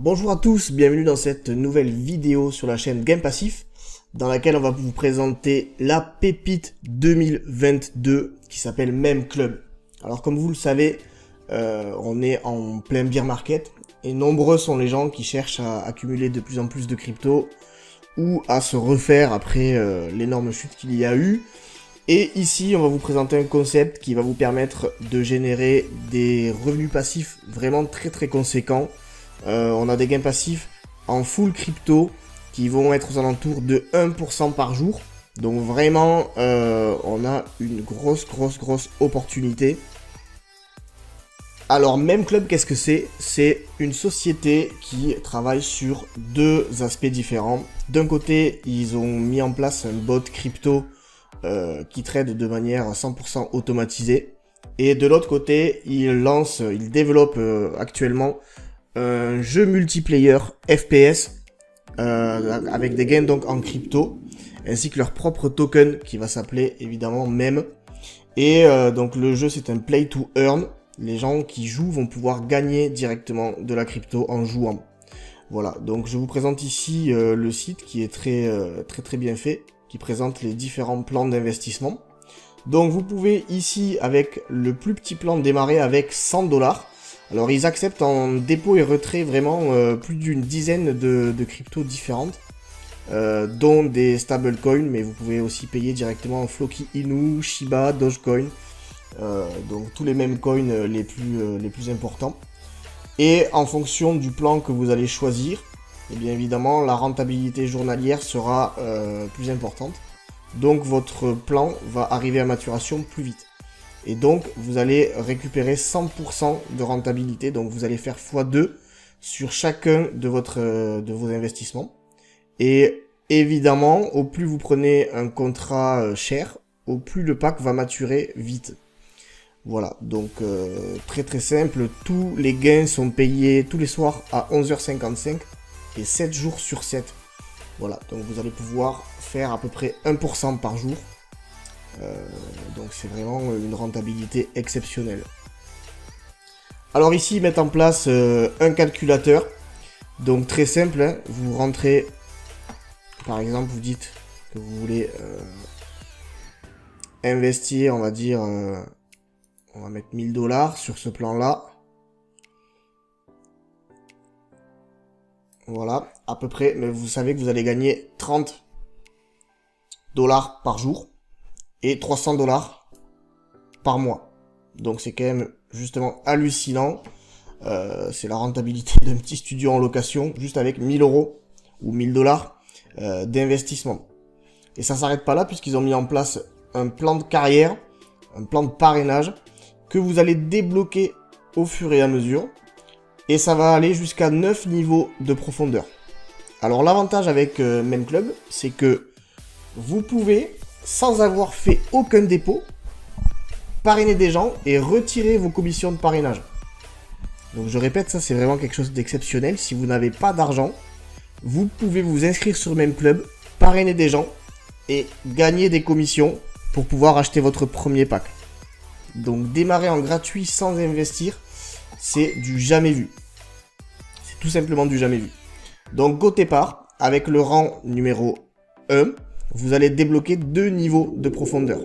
Bonjour à tous, bienvenue dans cette nouvelle vidéo sur la chaîne Game Passif, dans laquelle on va vous présenter la pépite 2022 qui s'appelle Meme Club. Alors comme vous le savez, on est en plein bear market et nombreux sont les gens qui cherchent à accumuler de plus en plus de crypto ou à se refaire après l'énorme chute qu'il y a eu. Et ici, on va vous présenter un concept qui va vous permettre de générer des revenus passifs vraiment très conséquents. On a des gains passifs en full crypto qui vont être aux alentours de 1% par jour. Donc vraiment, on a une grosse opportunité. Alors, Meme Club, qu'est-ce que c'est? C'est une société qui travaille sur deux aspects différents. D'un côté, ils ont mis en place un bot crypto qui trade de manière 100% automatisée. Et de l'autre côté, ils développent actuellement un jeu multiplayer FPS avec des gains donc en crypto, ainsi que leur propre token qui va s'appeler évidemment Meme. Et donc le jeu c'est un play to earn. Les gens qui jouent vont pouvoir gagner directement de la crypto en jouant. Voilà, donc je vous présente ici le site qui est très bien fait, qui présente les différents plans d'investissement. Donc vous pouvez ici avec le plus petit plan démarrer avec 100 $. Alors ils acceptent en dépôt et retrait vraiment plus d'une dizaine de cryptos différentes, dont des stablecoins, mais vous pouvez aussi payer directement en Floki Inu, Shiba, Dogecoin, donc tous les mêmes coins les plus importants. Et en fonction du plan que vous allez choisir, et bien évidemment la rentabilité journalière sera plus importante. Donc votre plan va arriver à maturation plus vite. Et donc vous allez récupérer 100% de rentabilité. Donc vous allez faire x2 sur chacun de vos investissements. Et évidemment, au plus vous prenez un contrat cher, au plus le pack va maturer vite. Voilà, donc très simple, tous les gains sont payés tous les soirs à 11h55 et 7 jours sur 7. Voilà, donc vous allez pouvoir faire à peu près 1% par jour. Donc c'est vraiment une rentabilité exceptionnelle. Alors ici, ils mettent en place un calculateur. Donc très simple, hein, vous rentrez, par exemple, vous dites que vous voulez investir, on va dire... on va mettre 1000 $ sur ce plan-là. Voilà, à peu près. Mais vous savez que vous allez gagner 30 $ par jour et 300 $ par mois. Donc c'est quand même justement hallucinant. C'est la rentabilité d'un petit studio en location juste avec 1000 € ou 1000 $ d'investissement. Et ça s'arrête pas là puisqu'ils ont mis en place un plan de carrière, un plan de parrainage que vous allez débloquer au fur et à mesure. Et ça va aller jusqu'à 9 niveaux de profondeur. Alors l'avantage avec Meme Club, c'est que vous pouvez, sans avoir fait aucun dépôt, parrainer des gens et retirer vos commissions de parrainage. Donc je répète, ça c'est vraiment quelque chose d'exceptionnel. Si vous n'avez pas d'argent, vous pouvez vous inscrire sur Meme Club, parrainer des gens et gagner des commissions pour pouvoir acheter votre premier pack. Donc démarrer en gratuit sans investir, c'est du jamais vu. C'est tout simplement du jamais vu. Donc go départ, avec le rang numéro 1, vous allez débloquer 2 niveaux de profondeur.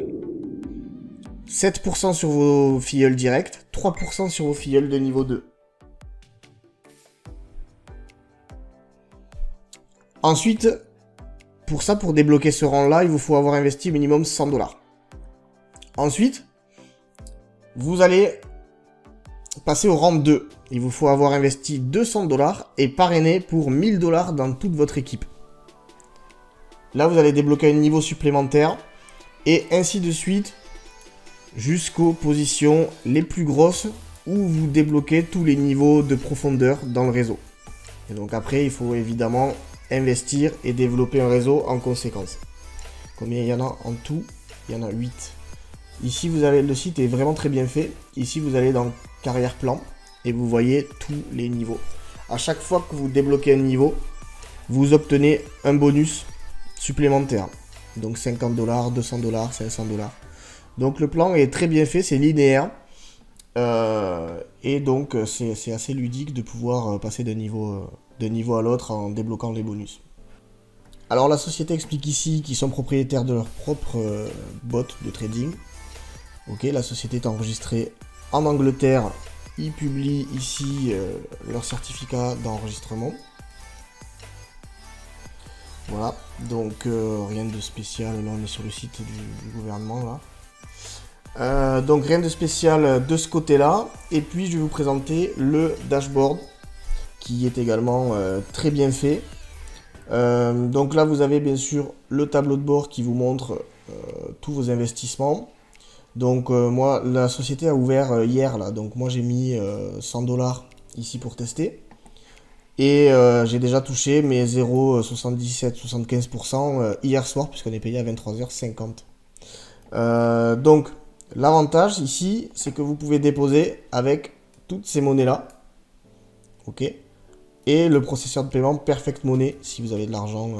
7% sur vos filleuls directs, 3% sur vos filleuls de niveau 2. Ensuite, pour débloquer ce rang-là, il vous faut avoir investi minimum 100 $. Ensuite, vous allez passer au rang 2. Il vous faut avoir investi 200 $ et parrainer pour 1000 $ dans toute votre équipe. Là, vous allez débloquer un niveau supplémentaire et ainsi de suite jusqu'aux positions les plus grosses où vous débloquez tous les niveaux de profondeur dans le réseau. Et donc après, il faut évidemment investir et développer un réseau en conséquence. Combien il y en a en tout? Il y en a 8. Ici, vous avez le site est vraiment très bien fait. Ici, vous allez dans carrière plan et vous voyez tous les niveaux. À chaque fois que vous débloquez un niveau, vous obtenez un bonus supplémentaire. Donc 50 $, 200 $, 500 $. Donc le plan est très bien fait, c'est linéaire. Et donc c'est assez ludique de pouvoir passer d'un niveau à l'autre en débloquant les bonus. Alors la société explique ici qu'ils sont propriétaires de leur propre bot de trading. Ok, la société est enregistrée en Angleterre. Ils publient ici leur certificat d'enregistrement. Voilà, donc rien de spécial, là on est sur le site du gouvernement là. Donc rien de spécial de ce côté-là. Et puis je vais vous présenter le dashboard qui est également très bien fait. Donc là vous avez bien sûr le tableau de bord qui vous montre tous vos investissements. Donc moi la société a ouvert hier là, donc moi j'ai mis 100$ ici pour tester. Et j'ai déjà touché mes 0,77-75% hier soir puisqu'on est payé à 23h50. Donc l'avantage ici c'est que vous pouvez déposer avec toutes ces monnaies là. Ok. Et le processeur de paiement Perfect Money si vous avez de l'argent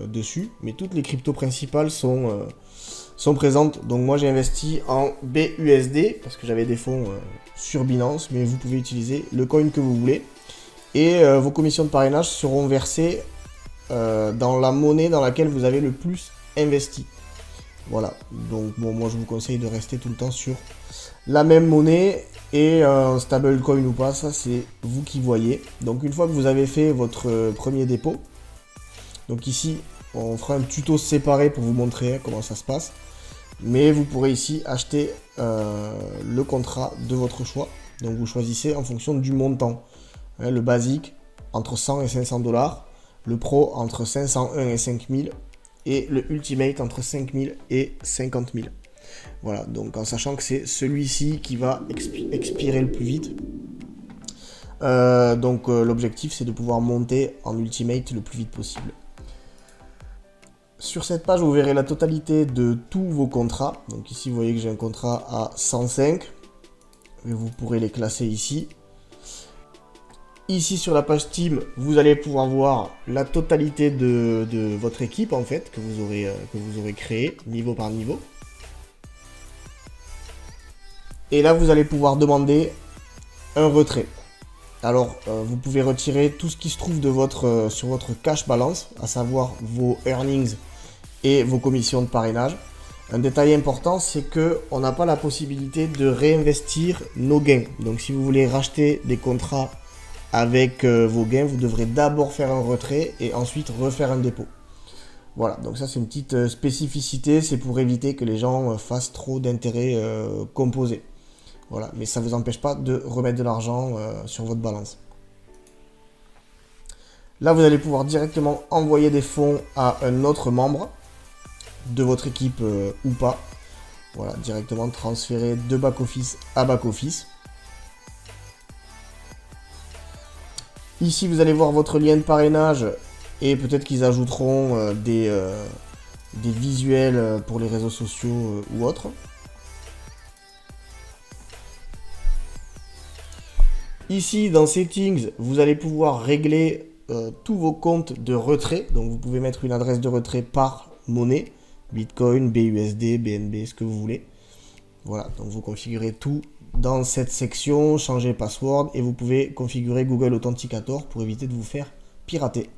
dessus. Mais toutes les cryptos principales sont présentes. Donc moi j'ai investi en BUSD parce que j'avais des fonds sur Binance. Mais vous pouvez utiliser le coin que vous voulez. Et vos commissions de parrainage seront versées dans la monnaie dans laquelle vous avez le plus investi. Voilà, donc bon, moi je vous conseille de rester tout le temps sur la même monnaie. Et stablecoin ou pas, ça c'est vous qui voyez. Donc une fois que vous avez fait votre premier dépôt, donc ici on fera un tuto séparé pour vous montrer comment ça se passe. Mais vous pourrez ici acheter le contrat de votre choix. Donc vous choisissez en fonction du montant. Le basique entre 100 et 500$, le pro entre 501 et 5000 et le ultimate entre 5000 et 50 000. Voilà, donc en sachant que c'est celui-ci qui va expirer le plus vite. L'objectif c'est de pouvoir monter en ultimate le plus vite possible. Sur cette page vous verrez la totalité de tous vos contrats. Donc ici vous voyez que j'ai un contrat à 105 et vous pourrez les classer ici. Ici sur la page Steam, vous allez pouvoir voir la totalité de votre équipe en fait, que vous aurez créé niveau par niveau. Et là vous allez pouvoir demander un retrait. Alors vous pouvez retirer tout ce qui se trouve sur votre cash balance, à savoir vos earnings et vos commissions de parrainage. Un détail important, c'est qu'on n'a pas la possibilité de réinvestir nos gains. Donc si vous voulez racheter des contrats avec vos gains, vous devrez d'abord faire un retrait et ensuite refaire un dépôt. Voilà, donc ça c'est une petite spécificité, c'est pour éviter que les gens fassent trop d'intérêts composés. Voilà, mais ça ne vous empêche pas de remettre de l'argent sur votre balance. Là, vous allez pouvoir directement envoyer des fonds à un autre membre de votre équipe ou pas. Voilà, directement transférer de back-office à back-office. Ici, vous allez voir votre lien de parrainage et peut-être qu'ils ajouteront des visuels pour les réseaux sociaux ou autres. Ici, dans Settings, vous allez pouvoir régler tous vos comptes de retrait. Donc, vous pouvez mettre une adresse de retrait par monnaie. Bitcoin, BUSD, BNB, ce que vous voulez. Voilà, donc vous configurez tout dans cette section, changer password et vous pouvez configurer Google Authenticator pour éviter de vous faire pirater.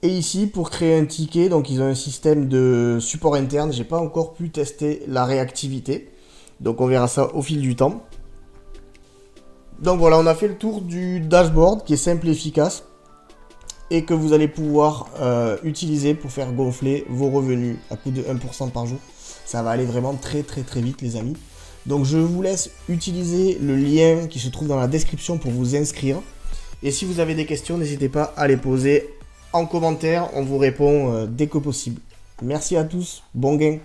Et ici, pour créer un ticket, donc ils ont un système de support interne. J'ai pas encore pu tester la réactivité. Donc on verra ça au fil du temps. Donc voilà, on a fait le tour du dashboard qui est simple et efficace et que vous allez pouvoir utiliser pour faire gonfler vos revenus à coût de 1% par jour. Ça va aller vraiment très vite les amis. Donc je vous laisse utiliser le lien qui se trouve dans la description pour vous inscrire. Et si vous avez des questions, n'hésitez pas à les poser en commentaire. On vous répond dès que possible. Merci à tous, bon gain.